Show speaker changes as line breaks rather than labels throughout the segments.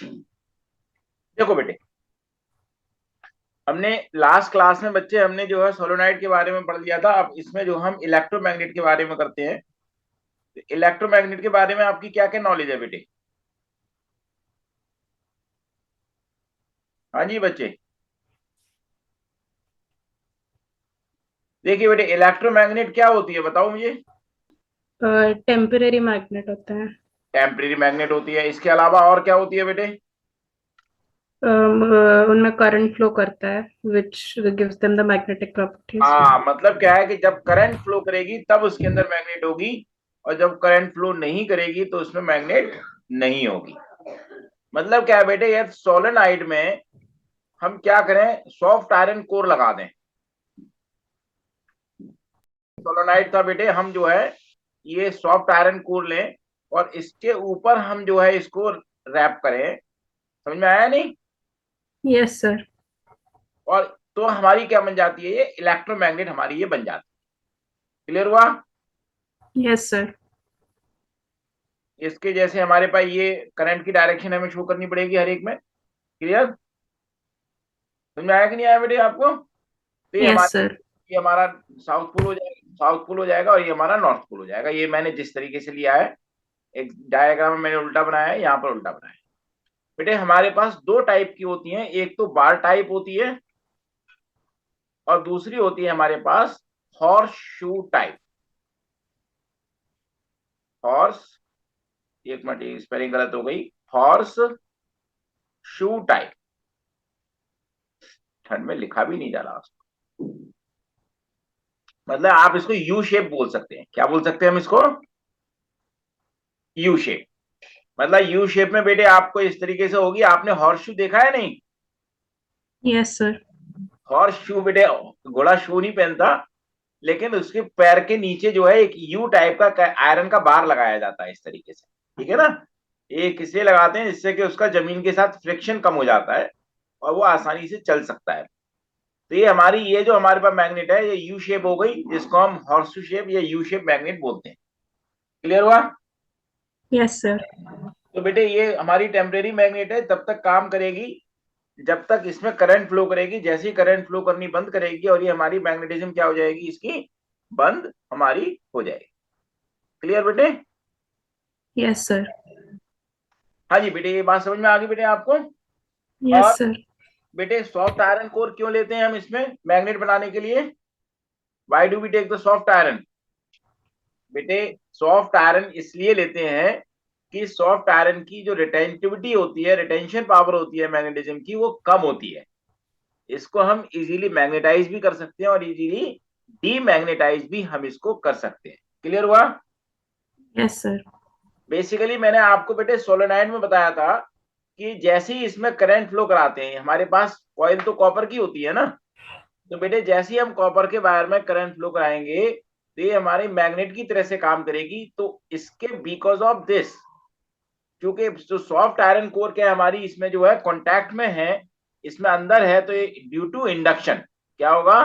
देखो बेटे, हमने लास्ट क्लास में बच्चे हमने जो है सोलोनाइड के बारे में पढ़ लिया था। अब इसमें जो हम इलेक्ट्रोमैग्नेट के बारे में करते हैं। इलेक्ट्रोमैग्नेट के बारे में आपकी क्या क्या नॉलेज है बेटे? हाँ जी बच्चे, देखिए बेटे, इलेक्ट्रोमैग्नेट क्या होती है बताओ मुझे।
टेम्परेरी मैग्नेट होता है।
टेम्परेरी मैग्नेट होती है, इसके अलावा और क्या होती है बेटे?
उनमें करंट फ्लो करता है which gives them the magnetic properties.
हाँ, मतलब क्या है कि जब करंट फ्लो करेगी तब उसके अंदर मैग्नेट होगी, और जब करंट फ्लो नहीं करेगी तो उसमें मैग्नेट नहीं होगी। मतलब क्या है बेटे, ये सोलेनाइड में हम क्या करें, सॉफ्ट आयरन कोर लगा दें। सोलेनाइड था बेटे, हम जो है ये सॉफ्ट आयरन कोर लें और इसके ऊपर हम जो है इसको रैप करें। समझ में आया नहीं?
Yes sir.
और तो हमारी क्या बन जाती है, ये इलेक्ट्रोमैग्नेट हमारी ये बन जाती है। क्लियर हुआ?
Yes sir.
इसके जैसे हमारे पास ये करंट की डायरेक्शन हमें शो करनी पड़ेगी हर एक में। क्लियर? समझ में आया कि नहीं आया बेटे आपको? तो
यस सर।
ये हमारा साउथ पोल हो जाएगा, साउथ पोल हो जाएगा, और ये हमारा नॉर्थ पोल हो जाएगा। ये मैंने जिस तरीके से लिया है, एक डायग्राम में मैंने उल्टा बनाया है, यहाँ पर उल्टा बनाया है। बेटे हमारे पास दो टाइप की होती हैं, एक तो बार टाइप होती है और दूसरी होती है हमारे पास हॉर्स शू टाइप। हॉर्स, एक मिनट स्पेलिंग गलत हो गई, हॉर्स शू टाइप। ठंड में लिखा भी नहीं जा रहा उसको। मतलब आप इसको यू शेप बोल सकते हैं। क्या बोल सकते हैं हम इसको? U shape. मतलब यू शेप में बेटे आपको इस तरीके से होगी। आपने हॉर्स शू देखा है नहीं?
Yes sir.
हॉर्स शू बेटे, घोड़ा शू नहीं पहनता, लेकिन उसके पैर के नीचे जो है एक यू टाइप का आयरन का बार लगाया जाता है इस तरीके से। ठीक है ना? ये किसलिए लगाते हैं? जिससे कि उसका जमीन के साथ फ्रिक्शन कम हो जाता है और वो आसानी से चल सकता है। तो ये हमारी, ये जो हमारे पास मैग्नेट है, ये यू शेप हो गई, जिसको हम हॉर्स शेप या यू शेप मैग्नेट बोलते हैं। क्लियर हुआ?
Yes sir.
तो बेटे ये हमारी टेम्परेरी मैग्नेट है, तब तक काम करेगी जब तक इसमें करंट फ्लो करेगी। जैसे ही करंट फ्लो करनी बंद करेगी और ये हमारी मैग्नेटिज्म क्या हो जाएगी, इसकी बंद हमारी हो जाएगी। क्लियर बेटे?
Yes sir.
हाँ जी बेटे, ये बात समझ में आ गई बेटे आपको?
यस
और
सर।
बेटे सॉफ्ट आयरन कोर क्यों लेते हैं हम इसमें मैग्नेट बनाने के लिए? Why do we take the soft iron? बेटे सॉफ्ट आयरन इसलिए लेते हैं कि सॉफ्ट आयरन की जो रिटेंटिविटी होती है, रिटेंशन पावर होती है मैग्नेटिज्म की, वो कम होती है। इसको हम इजीली मैग्नेटाइज भी कर सकते हैं और इजीली डीमैग्नेटाइज भी हम इसको कर सकते हैं। क्लियर हुआ?
Yes sir.
बेसिकली मैंने आपको बेटे सोलेनाइड में बताया था कि जैसे ही इसमें करंट फ्लो कराते हैं, हमारे पास कॉइल तो कॉपर की होती है ना, तो बेटे जैसे ही हम कॉपर के वायर में करंट फ्लो कराएंगे तो ये हमारे मैग्नेट की तरह से काम करेगी। तो इसके बिकॉज ऑफ दिस, क्योंकि जो सॉफ्ट आयरन कोर क्या है हमारी, इसमें जो है कॉन्टैक्ट में है, इसमें अंदर है, तो ये ड्यू टू इंडक्शन क्या होगा?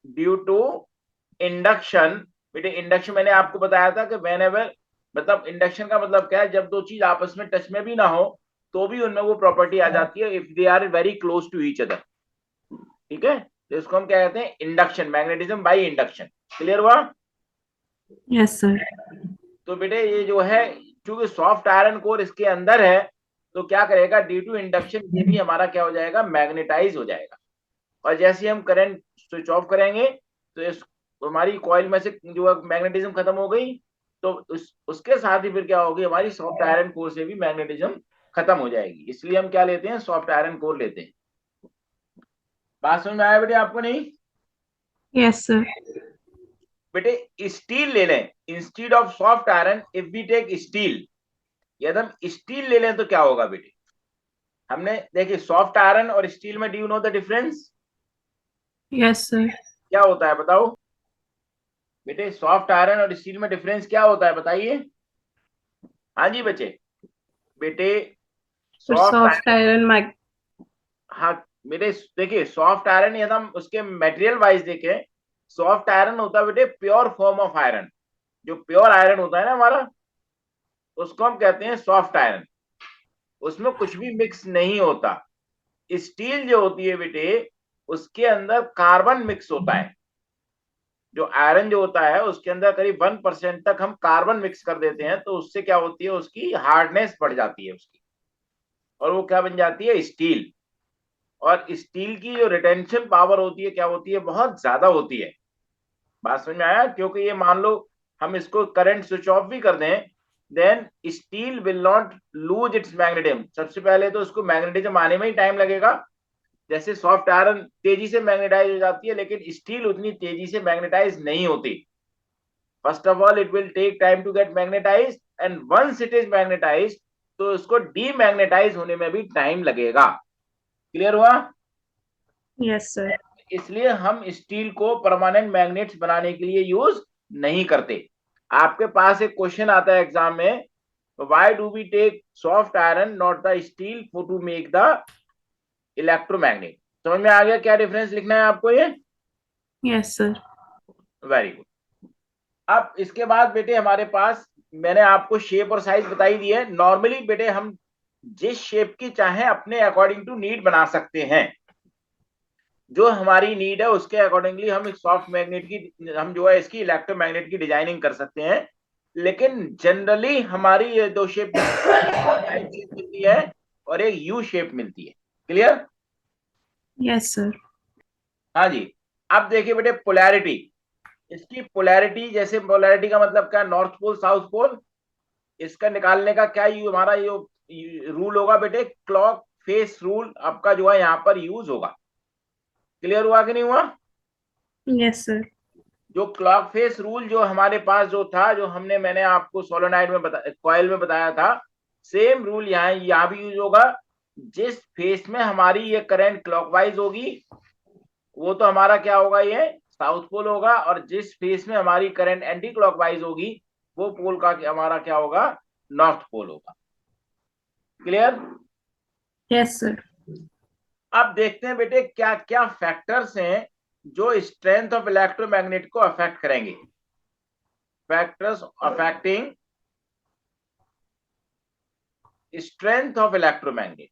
Due to induction. बेटे इंडक्शन मैंने आपको बताया था कि वेन एवर, मतलब इंडक्शन का मतलब क्या है, जब दो चीज आपस में टच में भी ना हो तो भी उनमें वो प्रॉपर्टी आ जाती है, if they are very close to each other. ठीक है? तो इसको हम क्या कहते हैं, induction, magnetism by induction. Clear हुआ?
Yes sir.
तो बेटे ये जो है, चूंकि सॉफ्ट आयरन कोर इसके अंदर है, तो क्या करेगा, ड्यू टू इंडक्शन ये भी हमारा क्या हो जाएगा, मैग्नेटाइज हो जाएगा। और जैसे ही हम करंट स्विच ऑफ करेंगे तो इस, हमारी कॉइल में से जो मैग्नेटिज्म खत्म हो गई, तो उसके साथ ही फिर क्या होगी, हमारी सॉफ्ट आयरन कोर से भी मैग्नेटिज्म खत्म हो जाएगी। इसलिए हम क्या लेते हैं, सॉफ्ट आयरन कोर लेते हैं। बात समझ में आया बेटे आपको नहीं?
Yes sir.
बेटे स्टील ले लें instead of soft iron, if we take steel, यदि हम स्टील ले लें तो क्या होगा बेटे? हमने देखिए सॉफ्ट आयरन और स्टील में, do you know the difference?
Yes sir.
क्या होता है बताओ बेटे, सॉफ्ट आयरन और स्टील में डिफरेंस क्या होता है बताइए। हाँ जी बच्चे, बेटे
पर
soft
soft
iron,
iron mag.
हाँ बेटे देखिए सॉफ्ट आयरन, यदि हम उसके मटेरियल वाइज देखें, सॉफ्ट आयरन होता है बेटे प्योर फॉर्म ऑफ आयरन। जो प्योर आयरन होता है ना हमारा, उसको हम कहते हैं सॉफ्ट आयरन। उसमें कुछ भी मिक्स नहीं होता। स्टील जो होती है बेटे, उसके अंदर कार्बन मिक्स होता है। जो आयरन जो होता है उसके अंदर करीब 1% तक हम कार्बन मिक्स कर देते हैं, तो उससे क्या होती है, उसकी हार्डनेस बढ़ जाती है उसकी, और वो क्या बन जाती है, स्टील। और स्टील की जो रिटेंशन पावर होती है क्या होती है, बहुत ज्यादा होती है। बात समझ में आया? क्योंकि ये मान लो हम इसको करंट स्विच ऑफ भी कर दें, then steel will not lose its magnetism. सबसे पहले तो उसको मैग्नेटिज्म आने में ही टाइम लगेगा। जैसे सॉफ्ट आयरन तेजी से मैग्नेटाइज हो जाती है, लेकिन स्टील उतनी तेजी से मैग्नेटाइज नहीं होती। First of all it will take time to get magnetize, and once it is magnetize तो उसको डीमैग्नेटाइज होने में भी टाइम लगेगा। क्लियर हुआ?
Yes, sir.
इसलिए हम स्टील को परमानेंट मैग्नेट्स बनाने के लिए यूज नहीं करते। आपके पास एक क्वेश्चन आता है एग्जाम में, why do we take soft iron not the steel for to make the electromagnet? समझ में आ गया क्या डिफरेंस लिखना है आपको ये?
Yes, sir.
Very good. अब इसके बाद बेटे हमारे पास, मैंने आपको शेप और साइज बताई दी है। नॉर्मली बेटे हम जिस शेप की चाहे अपने अकॉर्डिंग टू नीड बना सकते हैं। जो हमारी नीड है उसके अकॉर्डिंगली हम एक सॉफ्ट मैग्नेट की, हम जो है इसकी इलेक्ट्रोमैग्नेट की डिजाइनिंग कर सकते हैं। लेकिन जनरली हमारी ये दो शेप मिलती है और एक यू शेप मिलती है। क्लियर?
Yes, sir.
हाँ जी। अब देखिए बेटे पोलैरिटी, इसकी पोलैरिटी, जैसे पोलैरिटी का मतलब क्या, नॉर्थ पोल साउथ पोल। इसका निकालने का क्या हमारा ये रूल होगा बेटे, क्लॉक फेस रूल आपका जो है यहाँ पर यूज होगा। क्लियर हुआ कि नहीं हुआ?
Yes, sir.
जो क्लॉक फेस रूल जो हमारे पास जो था, जो मैंने आपको सोलेनॉइड में कॉइल में बताया था, सेम रूल यहाँ भी यूज होगा। जिस फेस में हमारी ये करंट क्लॉकवाइज होगी वो तो हमारा क्या होगा, ये साउथ पोल होगा। और जिस फेस में हमारी करंट एंटी क्लॉकवाइज होगी वो पोल का हमारा क्या होगा, नॉर्थ पोल होगा। क्लियर?
Yes, sir.
अब देखते हैं बेटे क्या क्या फैक्टर्स हैं जो स्ट्रेंथ ऑफ इलेक्ट्रोमैग्नेट को अफेक्ट करेंगे। Factors affecting strength of electromagnet.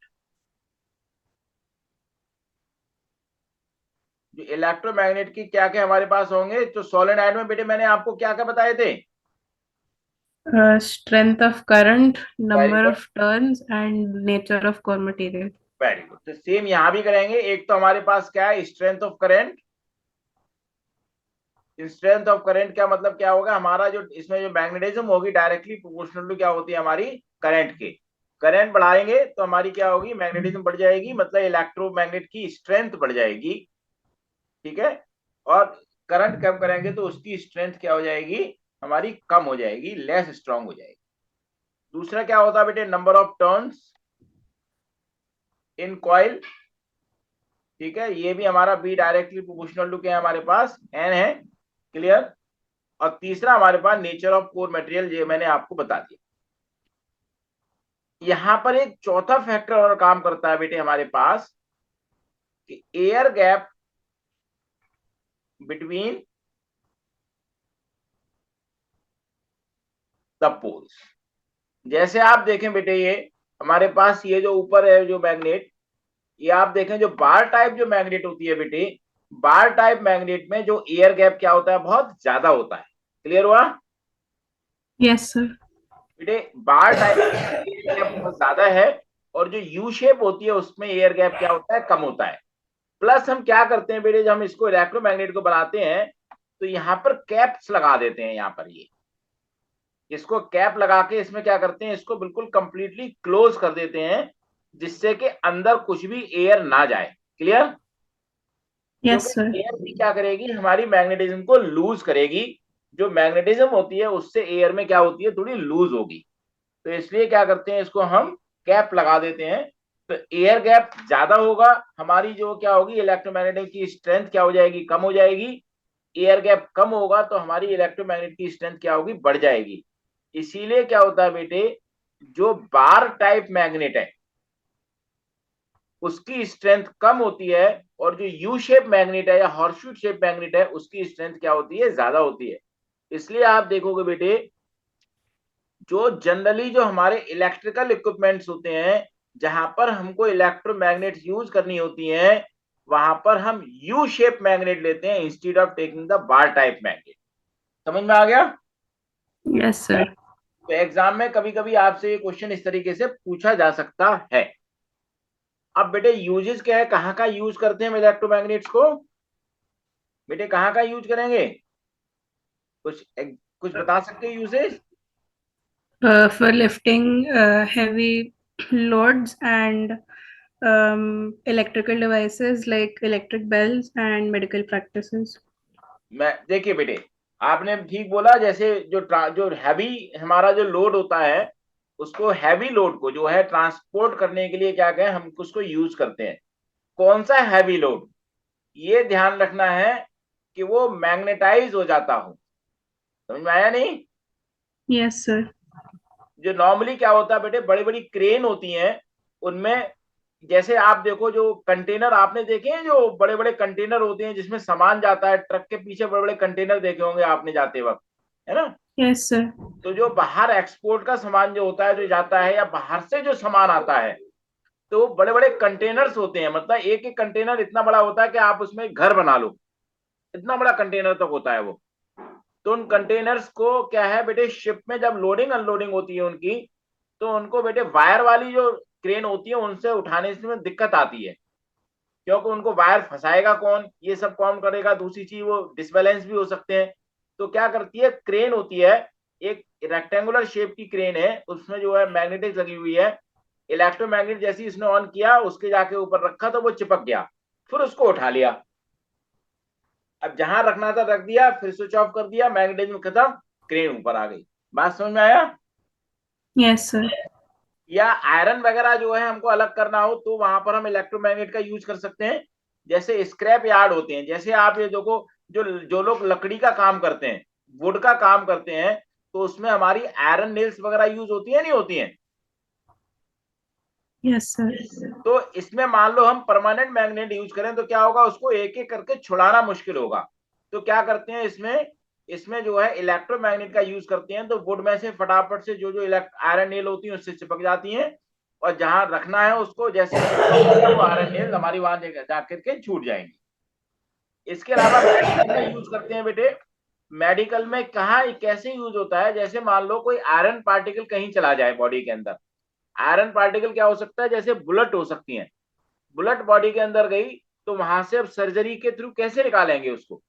जो इलेक्ट्रोमैग्नेट की क्या क्या हमारे पास होंगे, तो सोलेनॉइड में बेटे मैंने आपको क्या क्या बताए थे?
Strength of current,
very
number
good,
of turns, and nature of core material.
Very good. तो सेम यहां भी करेंगे। एक तो हमारे पास क्या है, strength of current. Strength of current क्या मतलब क्या होगा, हमारा जो इसमें जो मैग्नेटिज्म होगी डायरेक्टली प्रोपोर्शनल टू क्या होती है, हमारी करंट के। करंट बढ़ाएंगे तो हमारी क्या होगी, मैग्नेटिज्म बढ़ जाएगी, मतलब इलेक्ट्रोमैग्नेट की स्ट्रेंथ बढ़ जाएगी। ठीक है? और करंट कम करेंगे तो उसकी स्ट्रेंथ क्या हो जाएगी, हमारी कम हो जाएगी, लेस स्ट्रांग हो जाएगी। दूसरा क्या होता है बेटे, number of turns in coil. ठीक है? ये भी हमारा बी डायरेक्टली प्रोपोर्शनल टू क्या है, हमारे पास एन है। क्लियर? और तीसरा हमारे पास नेचर ऑफ कोर मटेरियल, ये मैंने आपको बता दिया। यहां पर एक चौथा फैक्टर और काम करता है बेटे हमारे पास, कि air gap between the poles. जैसे आप देखें बेटे, ये हमारे पास ये जो ऊपर है जो मैग्नेट, ये आप देखें जो बार टाइप जो मैग्नेट होती है बेटे, बार टाइप मैग्नेट में जो एयर गैप क्या होता है, बहुत ज्यादा होता है। क्लियर हुआ?
Yes, sir.
बेटे बार टाइप एयर गैप बहुत ज्यादा है, और जो यू शेप होती है उसमें एयर गैप क्या होता है, कम होता है। प्लस हम क्या करते हैं बेटे, जब हम इसको इलेक्ट्रोमैग्नेट को बनाते हैं तो यहाँ पर कैप्स लगा देते हैं। यहाँ पर ये इसको कैप लगा के इसमें क्या करते हैं, इसको बिल्कुल कंप्लीटली क्लोज कर देते हैं, जिससे कि अंदर कुछ भी एयर ना जाए। क्लियर? क्योंकि
Yes, sir.
एयर भी क्या करेगी, हमारी मैग्नेटिज्म को लूज करेगी। जो मैग्नेटिज्म होती है उससे एयर में क्या होती है, थोड़ी लूज होगी। तो इसलिए क्या करते हैं, इसको हम कैप लगा देते हैं। तो एयर गैप ज्यादा होगा, हमारी जो क्या होगी, इलेक्ट्रोमैग्नेटिक की स्ट्रेंथ क्या हो जाएगी, कम हो जाएगी। एयर गैप कम होगा तो हमारी इलेक्ट्रोमैग्नेट की स्ट्रेंथ क्या होगी, बढ़ जाएगी। इसीलिए क्या होता है बेटे, जो बार टाइप मैग्नेट है उसकी स्ट्रेंथ कम होती है, और जो यू शेप मैग्नेट है या हॉर्सशू शेप मैग्नेट है उसकी स्ट्रेंथ क्या होती है, ज्यादा होती है। इसलिए आप देखोगे बेटे, जो जनरली जो हमारे इलेक्ट्रिकल इक्विपमेंट्स होते हैं जहां पर हमको इलेक्ट्रोमैग्नेट यूज करनी होती है वहां पर हम यू शेप मैग्नेट लेते हैं instead of taking the bar type magnet. समझ में आ गया?
Yes, sir.
तो एग्जाम में कभी कभी आपसे ये क्वेश्चन इस तरीके से पूछा जा सकता है। अब बेटे यूजेस क्या है, कहाँ का यूज करते हैं हम इलेक्ट्रोमैग्नेट्स को? बेटे कहाँ का यूज करेंगे? कुछ बता सकते हैं uses?
For lifting heavy loads and electrical devices like electric bells and medical practices.
मैं देखिए बेटे, आपने ठीक बोला। जैसे जो हैवी हमारा जो लोड होता है उसको, हैवी लोड को जो है ट्रांसपोर्ट करने के लिए क्या कहें, हम उसको यूज करते हैं। कौन सा हैवी लोड? ये ध्यान रखना है कि वो मैग्नेटाइज हो जाता हो। समझ में आया नहीं?
Yes, sir.
जो नॉर्मली क्या होता है बेटे, बड़ी बड़ी क्रेन होती हैं उनमें, जैसे आप देखो जो कंटेनर आपने देखे हैं, जो बड़े बड़े कंटेनर होते हैं जिसमें सामान जाता है, ट्रक के पीछे बड़े बड़े कंटेनर देखे होंगे आपने जाते वक्त, है ना?
Yes, sir.
तो जो बाहर एक्सपोर्ट का सामान जो होता है, जो जाता है, या बाहर से जो सामान आता है, तो बड़े बड़े कंटेनर्स होते हैं। मतलब एक एक कंटेनर इतना बड़ा होता है कि आप उसमें घर बना लो, इतना बड़ा कंटेनर तक होता है वो। तो उन कंटेनर्स को क्या है बेटे, शिप में जब लोडिंग अनलोडिंग होती है उनकी, तो उनको बेटे वायर वाली जो क्रेन होती है उनसे उठाने में दिक्कत आती है, क्योंकि उनको वायर फंसाएगा कौन, ये सब कौन करेगा। दूसरी चीज, वो डिसबैलेंस भी हो सकते हैं। तो क्या करती है, क्रेन होती है, एक रेक्टेंगुलर शेप की क्रेन है, उसमें जो है मैग्नेटिक लगी हुई है। इलेक्ट्रोमैग्नेट जैसे इसने ऑन किया, उसके जाके ऊपर रखा तो वो चिपक गया, फिर उसको उठा लिया। अब जहां रखना था रख दिया, फिर स्विच ऑफ कर दिया, मैग्नेटिज्म खत्म, क्रेन ऊपर आ गई। बात समझ में आया?
Yes, sir.
या आयरन वगैरह जो है हमको अलग करना हो तो वहां पर हम इलेक्ट्रोमैग्नेट का यूज कर सकते हैं। जैसे स्क्रैप यार्ड होते हैं, जैसे आप ये देखो, जो जो लोग लकड़ी का काम करते हैं, वुड का काम करते हैं, तो उसमें हमारी आयरन नेल्स वगैरह यूज होती है नहीं होती हैं?
Yes, sir.
तो इसमें मान लो हम परमानेंट मैग्नेट यूज करें तो क्या होगा, उसको एक एक करके छुड़ाना मुश्किल होगा। तो क्या करते हैं, इसमें इसमें जो है इलेक्ट्रोमैग्नेट का यूज करते हैं, तो वुड में से फटाफट से जो जो आयरन नेल होती है उससे चिपक जाती हैं, और जहां रखना है उसको जैसे वो आयरन नेल हमारी वहां जाकर के छूट जाएंगी। इसके अलावा मेडिकल में यूज करते हैं बेटे। मेडिकल में कहा कैसे यूज होता है, जैसे मान लो कोई आयरन पार्टिकल कहीं चला जाए बॉडी के अंदर। आयरन पार्टिकल क्या हो सकता है, जैसे बुलेट हो सकती है। बुलेट बॉडी के अंदर गई, तो वहां से अब सर्जरी के थ्रू कैसे निकालेंगे उसको?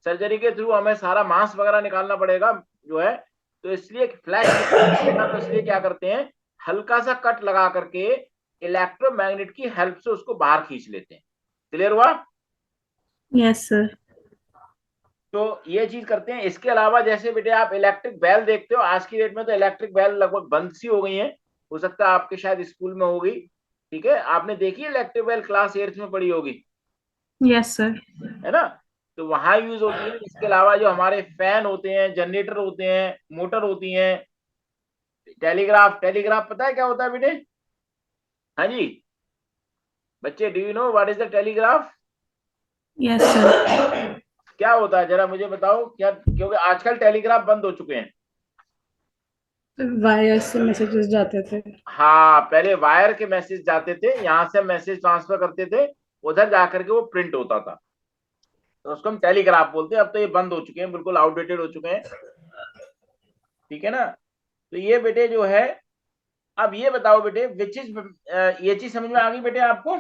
सर्जरी के थ्रू हमें सारा मांस वगैरह निकालना पड़ेगा जो है। तो इसलिए फ्लैश, तो इसलिए क्या करते हैं, हल्का सा कट लगा करके इलेक्ट्रोमैग्नेट की हेल्प से उसको बाहर खींच लेते हैं। क्लियर हुआ?
Yes, sir.
तो ये चीज करते हैं। इसके अलावा जैसे बेटे आप इलेक्ट्रिक बेल देखते हो, आज की डेट में तो इलेक्ट्रिक बेल लगभग बंद सी हो गई है, हो सकता है आपके शायद स्कूल में होगी। ठीक है, आपने देखी है इलेक्ट्रिक बेल, क्लास 8th में पढ़ी होगी,
Yes, sir.
है ना? तो वहां यूज होती है। इसके अलावा जो हमारे फैन होते हैं, जनरेटर होते हैं, मोटर होती हैं, टेलीग्राफ, टेलीग्राफ पता है क्या होता है बेटे? हाँ जी बच्चे, do you know what is the telegraph?
Yes, sir.
क्या होता है जरा मुझे बताओ क्या, क्योंकि आजकल टेलीग्राफ बंद हो चुके हैं।
वायर से मैसेजेस जाते थे.
हाँ, पहले वायर के मैसेज जाते थे, यहाँ से मैसेज ट्रांसफर करते थे, उधर जाकर के वो प्रिंट होता था, तो उसको हम टेलीग्राफ बोलते हैं। अब तो ये बंद हो चुके हैं, बिल्कुल आउटडेटेड हो चुके हैं। ठीक है ना? तो ये बेटे जो है, अब ये बताओ बेटे विच इज, ये चीज समझ में आ गई बेटे आपको?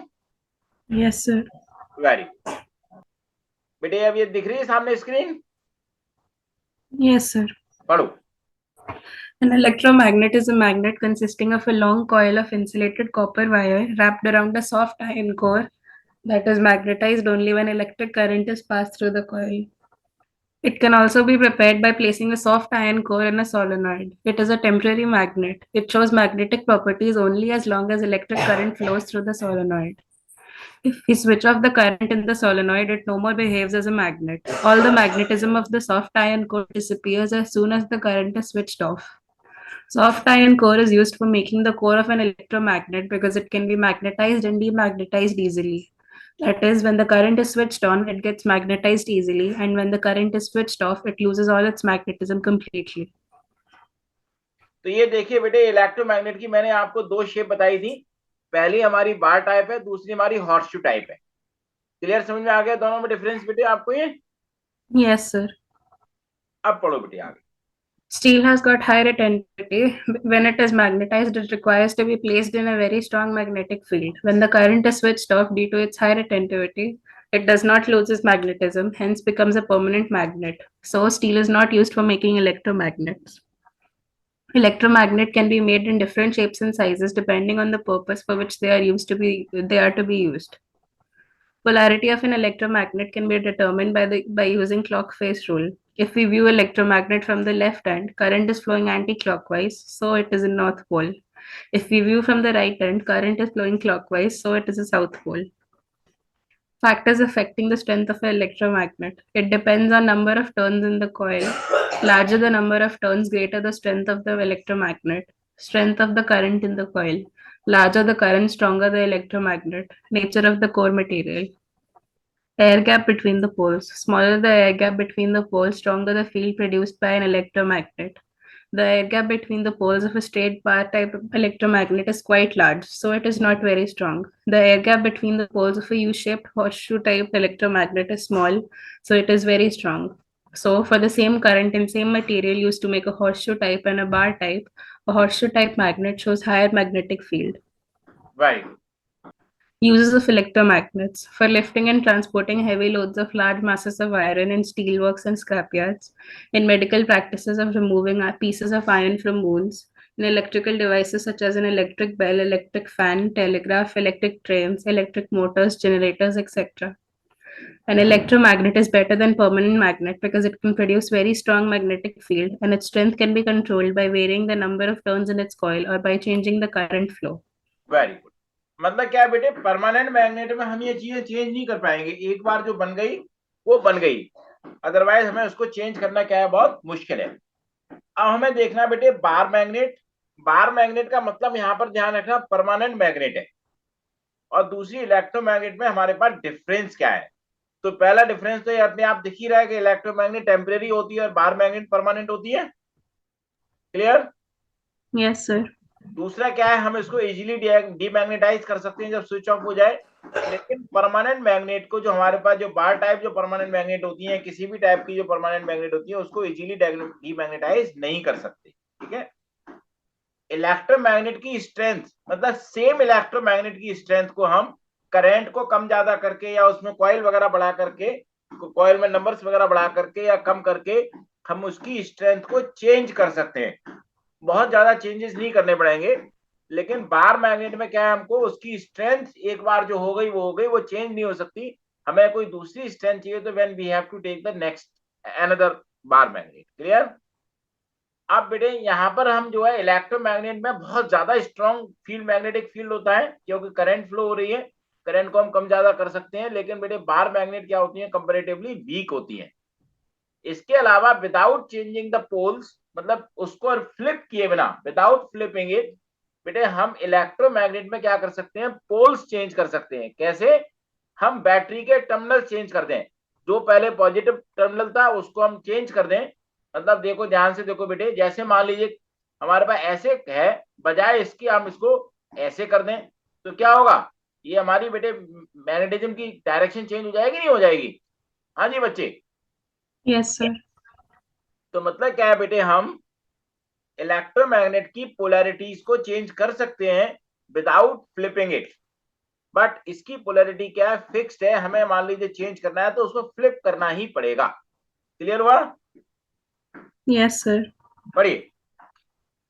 Yes, sir.
वेरी। बेटे अब ये दिख रही है सामने स्क्रीन,
Yes, sir.
पढ़ो।
An electromagnet is a magnet consisting of a long coil of insulated copper wire wrapped around a soft iron core that is magnetized only when electric current is passed through the coil. It can also be prepared by placing a soft iron core in a solenoid. It is a temporary magnet. It shows magnetic properties only as long as electric current flows through the solenoid. If we switch off the current in the solenoid, it no more behaves as a magnet. All the magnetism of the soft iron core disappears as soon as the current is switched off. Soft iron core is used for making the core of an electromagnet because it can be magnetized and demagnetized easily. That is, when the current is switched on, it gets magnetized easily, and when the current is switched off, it loses all its magnetism completely.
तो ये देखिए बेटे, electromagnet की मैंने आपको दो shape बताई थी। पहली हमारी बार टाइप है, दूसरी हमारी हॉर्सशू टाइप है। क्लियर, समझ में आ गया दोनों में डिफरेंस बेटे आपको ये?
Yes, sir.
अब पढ़ो बेटे आगे।
Steel has got high retentivity. When it is magnetized, it requires to be placed in a very strong magnetic field. When the current is switched off due to its high retentivity, it does not lose its magnetism, hence becomes a permanent magnet. So, steel is not used for making electromagnets. Electromagnet can be made in different shapes and sizes depending on the purpose for which they are to be used. Polarity of an electromagnet can be determined by using clock phase rule. If we view electromagnet from the left end, current is flowing anti-clockwise, so it is in north pole. If we view from the right end, current is flowing clockwise, so it is a south pole. Factors affecting the strength of an electromagnet. It depends on number of turns in the coil. Larger the number of turns, greater the strength of the electromagnet. Strength of the current in the coil. Larger the current, stronger the electromagnet. Nature of the core material. Air gap between the poles. Smaller the air gap between the poles, stronger the field produced by an electromagnet. The air gap between the poles of a straight bar type electromagnet is quite large, so it is not very strong. The air gap between the poles of a U-shaped horseshoe type electromagnet is small, so it is very strong. So, for the same current and same material used to make a horseshoe type and a bar type, a horseshoe type magnet shows higher magnetic field.
Very good.
Uses of electromagnets for lifting and transporting heavy loads of large masses of iron in steelworks and scrapyards, in medical practices of removing pieces of iron from wounds, in electrical devices such as an electric bell, electric fan, telegraph, electric trains, electric motors, generators, etc. An electromagnet is better than permanent magnet because it can produce very strong magnetic field and its strength can be controlled by varying the number of turns in its coil or by changing the current flow.
Very good. मतलब क्या है बेटे, permanent magnet में हम ये चीजें change नहीं कर पाएंगे, एक बार जो बन गई वो बन गई, अदरवाइज हमें उसको चेंज करना क्या है, बहुत मुश्किल है। अब हमें देखना बेटे बार मैग्नेट। बार मैग्नेट का मतलब यहां पर ध्यान रखना परमानेंट मैग्नेट है, और दूसरी इलेक्ट्रोमैग्नेट में हमारे पास डिफरेंस क्या है। तो पहला डिफरेंस तो ये अपने आप दिख ही रहा है कि इलेक्ट्रोमैग्नेट टेम्परेरी होती है और बार मैग्नेट परमानेंट होती है। क्लियर?
Yes, sir.
दूसरा क्या है, हम इसको इजीली डीमैग्नेटाइज कर सकते हैं जब स्विच ऑफ हो जाए, लेकिन परमानेंट मैग्नेट को, जो हमारे पास जो बार टाइप जो परमानेंट मैग्नेट होती है, किसी भी टाइप की जो परमानेंट मैग्नेट होती है, उसको इजीली डीमैग्नेटाइज नहीं कर सकते। ठीक है? इलेक्ट्रोमैग्नेट की स्ट्रेंथ, मतलब सेम इलेक्ट्रोमैग्नेट की स्ट्रेंथ को हम करंट को कम ज्यादा करके या उसमें कॉइल वगैरह बढ़ा करके, कॉइल में नंबर्स वगैरह बढ़ा करके या कम करके, हम उसकी स्ट्रेंथ को चेंज कर सकते हैं। बहुत ज्यादा चेंजेस नहीं करने पड़ेंगे, लेकिन बार मैग्नेट में क्या है, हमको उसकी स्ट्रेंथ एक बार जो हो गई वो हो गई, वो चेंज नहीं हो सकती। हमें कोई दूसरी स्ट्रेंथ चाहिए तो when we have to take the next another bar magnet. Clear? अब बेटे यहाँ पर हम जो है इलेक्ट्रोमैग्नेट में बहुत ज्यादा स्ट्रॉन्ग फील्ड, मैग्नेटिक फील्ड होता है, क्योंकि करंट फ्लो हो रही है, करंट को हम कम ज्यादा कर सकते हैं। लेकिन बेटे बार मैग्नेट क्या होती है, कंपैरेटिवली वीक होती है। इसके अलावा विदाउट चेंजिंग द पोल्स, मतलब उसको फ्लिप किए बिना, विदाउट फ्लिपिंग इट, बेटे हम इलेक्ट्रोमैग्नेट में क्या कर सकते हैं, पोल्स चेंज कर सकते हैं। कैसे? हम बैटरी के टर्मिनल चेंज कर दें, जो पहले पॉजिटिव टर्मिनल था उसको हम चेंज कर दें। मतलब देखो, ध्यान से देखो बेटे, जैसे मान लीजिए हमारे पास ऐसे है, बजाय इसकी हम इसको ऐसे कर दें, तो क्या होगा, ये हमारी बेटे मैग्नेटिज्म की डायरेक्शन चेंज हो जाएगी, नहीं हो जाएगी? हाँ जी बच्चे।
Yes, sir.
तो मतलब क्या है बेटे, हम इलेक्ट्रोमैग्नेट की पोलैरिटीज को चेंज कर सकते हैं विदाउट फ्लिपिंग इट, बट इसकी पोलैरिटी क्या है, फिक्स्ड है। हमें मान लीजिए चेंज करना है तो उसको फ्लिप करना ही पड़ेगा। क्लियर हुआ?
Yes, sir.
पढ़िए।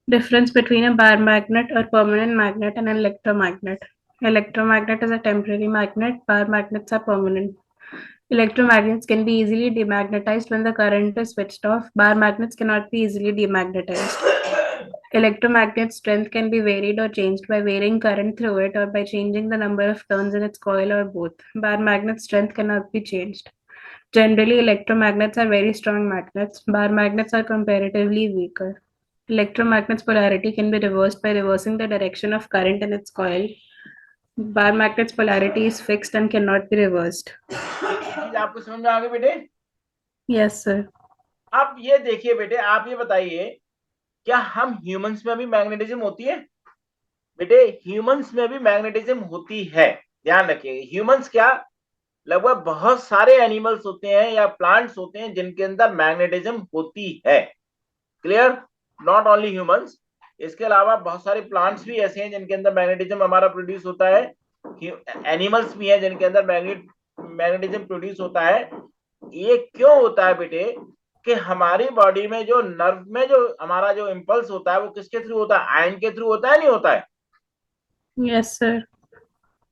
Difference between a bar magnet or permanent magnet and an electromagnet. Electromagnet is a temporary magnet, bar magnets are permanent. Electromagnets can be easily demagnetized when the current is switched off. Bar magnets cannot be easily demagnetized. Electromagnet strength can be varied or changed by varying current through it or by changing the number of turns in its coil or both. Bar magnet strength cannot be changed. Generally, electromagnets are very strong magnets. Bar magnets are comparatively weaker. Electromagnet's polarity can be reversed by reversing the direction of current in its coil. Bar magnet's polarity is fixed and cannot be reversed.
चीज आपको समझ में आ गई बेटे?
Yes, sir.
अब ये देखिए बेटे, आप ये बताइए, क्या हम ह्यूमंस में भी मैग्नेटिज्म होती है? बेटे ह्यूमंस में भी मैग्नेटिज्म होती है, ध्यान रखिएगा। ह्यूमंस क्या, लगभग बहुत सारे एनिमल्स होते हैं या प्लांट्स होते हैं जिनके अंदर मैग्नेटिज्म होती है। क्लियर, नॉट ओनली ह्यूमंस, इसके अलावा बहुत सारे प्लांट्स भी ऐसे हैं जिनके अंदर मैग्नेटिज्म हमारा प्रोड्यूस होता है। एनिमल्स भी हैं जिनके अंदर मैग्नेटिज्म प्रोड्यूस होता है। ये क्यों होता है बेटे, कि हमारी बॉडी में जो नर्व में जो हमारा जो इम्पल्स होता है वो किसके थ्रू होता है, आयन के थ्रू होता है, नहीं होता है।
Yes, sir.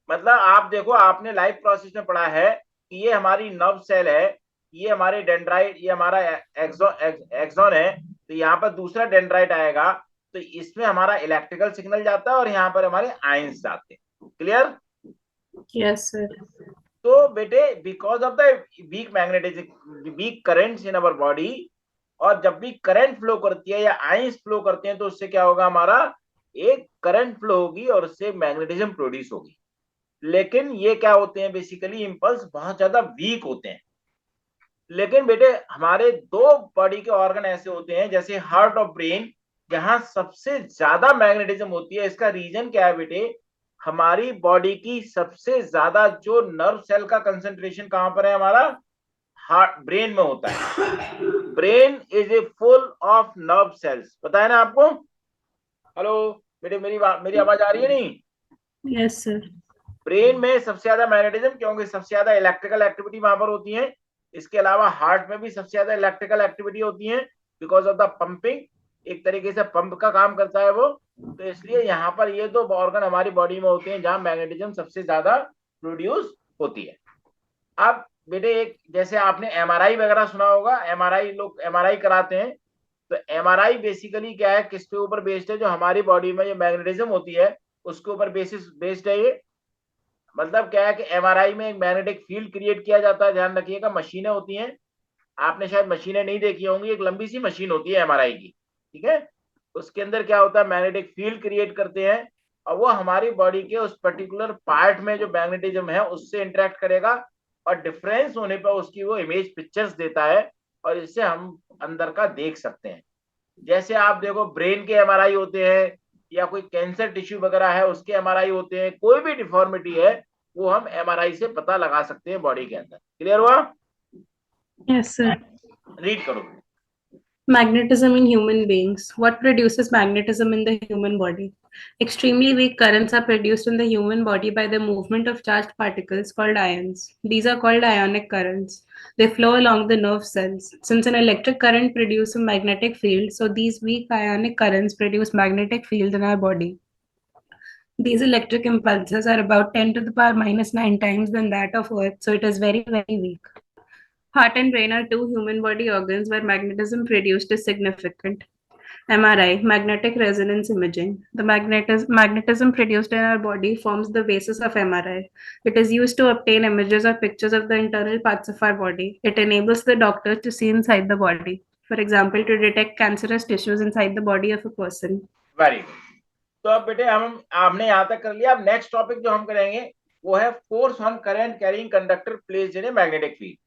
मतलब आप देखो, आपने लाइफ प्रोसेस में पढ़ा है कि ये हमारी नर्व सेल है, ये हमारे डेंड्राइट, ये हमारा एक्सॉन है, तो यहाँ पर दूसरा डेंड्राइट आएगा, तो इसमें हमारा इलेक्ट्रिकल सिग्नल जाता है और यहाँ पर हमारे आयंस जाते हैं। क्लियर।
Yes, sir.
तो बेटे because of the weak magnetism, weak currents in our body, और जब भी करंट फ्लो करती है या आयंस फ्लो करते हैं तो उससे क्या होगा, हमारा एक करंट फ्लो होगी और उससे मैग्नेटिज्म प्रोड्यूस होगी। लेकिन ये क्या होते हैं, बेसिकली इंपल्स बहुत ज्यादा वीक होते हैं। लेकिन बेटे हमारे दो बॉडी के ऑर्गन ऐसे होते हैं, जैसे हार्ट और ब्रेन, जहां सबसे ज्यादा मैग्नेटिज्म होती है। इसका रीजन क्या है बेटे, हमारी बॉडी की सबसे ज्यादा जो नर्व सेल का कंसंट्रेशन कहां पर है, हमारा हार्ट ब्रेन में होता है। Brain is a full of nerve cells, पता है ना आपको। हेलो बेटे, मेरी आवाज आ रही है नहीं।
Yes, sir.
ब्रेन में सबसे ज्यादा मैग्नेटिज्म, क्योंकि सबसे ज्यादा इलेक्ट्रिकल एक्टिविटी वहां पर होती है। इसके अलावा हार्ट में भी सबसे ज्यादा इलेक्ट्रिकल एक्टिविटी होती है, बिकॉज ऑफ द पंपिंग, एक तरीके से पंप का काम करता है वो। तो इसलिए यहाँ पर ये दो ऑर्गन हमारी बॉडी में होते हैं जहां मैग्नेटिज्म सबसे ज्यादा प्रोड्यूस होती है। अब बेटे एक, जैसे आपने एमआरआई वगैरह सुना होगा, एमआरआई लोग एमआरआई कराते हैं। तो एमआरआई बेसिकली क्या है, किसके ऊपर बेस्ड है, जो हमारी बॉडी में जो मैग्नेटिज्म होती है उसके ऊपर बेस्ड है ये। मतलब क्या है कि एमआरआई में एक मैग्नेटिक फील्ड क्रिएट किया जाता है। ध्यान रखिएगा, मशीनें होती हैं, आपने शायद मशीनें नहीं देखी होंगी, एक लंबी सी मशीन होती है एमआरआई की, ठीक है। उसके अंदर क्या होता है, मैग्नेटिक फील्ड क्रिएट करते हैं, और वो हमारी बॉडी के उस पर्टिकुलर पार्ट में जो मैग्नेटिज्म है उससे इंटरेक्ट करेगा, और डिफरेंस होने पर उसकी वो इमेज पिक्चर्स देता है, और इससे हम अंदर का देख सकते हैं। जैसे आप देखो, ब्रेन के एमआरआई होते हैं, या कोई कैंसर टिश्यू वगैरह है उसके एमआरआई होते हैं, कोई भी डिफॉर्मिटी है वो हम एमआरआई से पता लगा सकते हैं बॉडी के अंदर। क्लियर हुआ।
Yes, sir.
रीड करो।
Magnetism in human beings. What produces magnetism in the human body? Extremely weak currents are produced in the human body by the movement of charged particles called ions. These are called ionic currents. They flow along the nerve cells. Since an electric current produces a magnetic field, so these weak ionic currents produce magnetic fields in our body. These electric impulses are about 10 to the power minus 9 times than that of Earth, so it is very, very weak. Heart and brain are two human body organs where magnetism produced is significant. MRI, magnetic resonance imaging. The magnetism produced in our body forms the basis of MRI. It is used to obtain images or pictures of the internal parts of our body. It enables the doctor to see inside the body. For example, to detect cancerous tissues inside the body of a person.
Very good. तो अब बेटे हम आपने यहाँ तक कर लिया। अब नेक्स्ट टॉपिक जो हम करेंगे वो है force on current carrying conductor placed in a magnetic field.